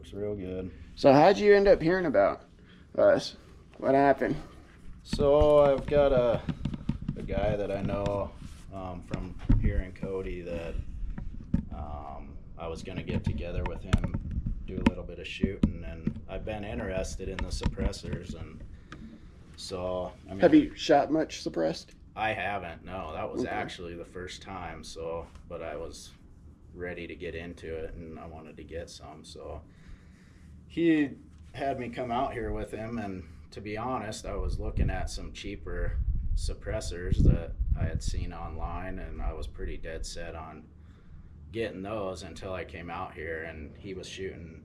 looks real good. So how'd you end up hearing about us? What happened? So I've got a guy that I know from here in Cody that I was going to get together with him, do a little bit of shooting, and I've been interested in the suppressors, and so I mean, Have you shot much suppressed? I haven't. No, that was Okay. actually the first time. So, but I was ready to get into it, and I wanted to get some. So he had me come out here with him, and to be honest, I was looking at some cheaper suppressors that I had seen online, and I was pretty dead set on getting those until I came out here, and he was shooting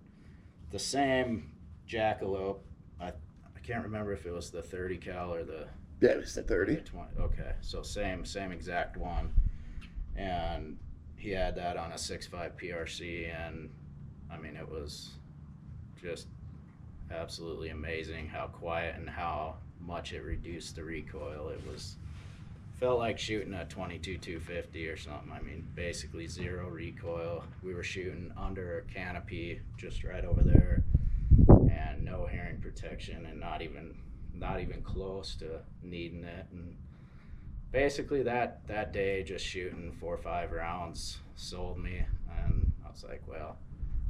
the same jackalope. I can't remember if it was the 30 cal or the Yeah, it was the 30. 20. Okay, so same exact one, and he had that on a 6.5 PRC, and I mean, it was just absolutely amazing how quiet and how much it reduced the recoil. It was felt like shooting a 22 250 or something. I mean, basically zero recoil. We were shooting under a canopy just right over there, and no hearing protection, and not even close to needing it. And basically that day, just shooting 4 or 5 rounds sold me, and I was like, well,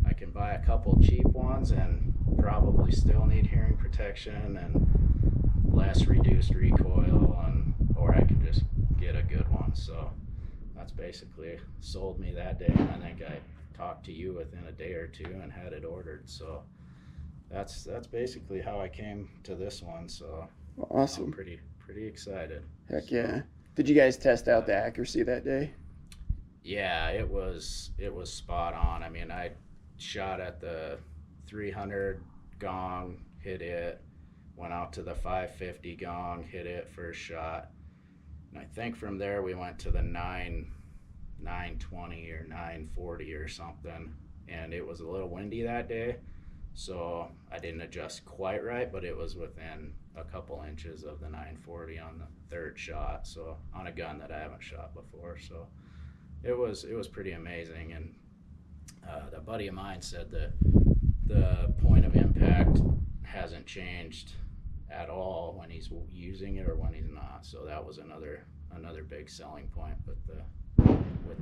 I can buy a couple cheap ones and probably still need hearing protection and less reduced recoil, or I can just get a good one. So that's basically sold me that day, and I think I talked to you within a day or two and had it ordered. So that's basically how I came to this one. So Awesome. I'm pretty excited. Heck yeah. Did you guys test out the accuracy that day? Yeah, it was spot on. I mean, I shot at the 300 gong, hit it, went out to the 550 gong, hit it first shot, and I think from there we went to the 920 or 940 or something, and it was a little windy that day, so I didn't adjust quite right, but it was within a couple inches of the 940 on the third shot, so on a gun that I haven't shot before. So it was pretty amazing. And a buddy of mine said that the point of impact hasn't changed at all when he's using it or when he's not. So that was another big selling point with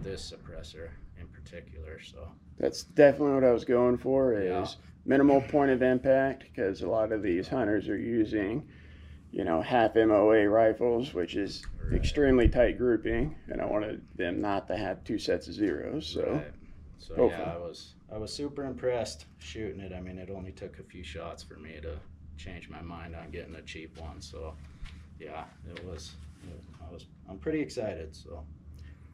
this suppressor in particular. So That's definitely what I was going for, is Yeah. minimal point of impact, because a lot of these hunters are using, half MOA rifles, which is Right. extremely tight grouping, and I wanted them not to have 2 sets of zeros. So Right. So hopefully. yeah, I was super impressed shooting it. I mean, it only took a few shots for me to change my mind on getting a cheap one. So yeah, I'm pretty excited. So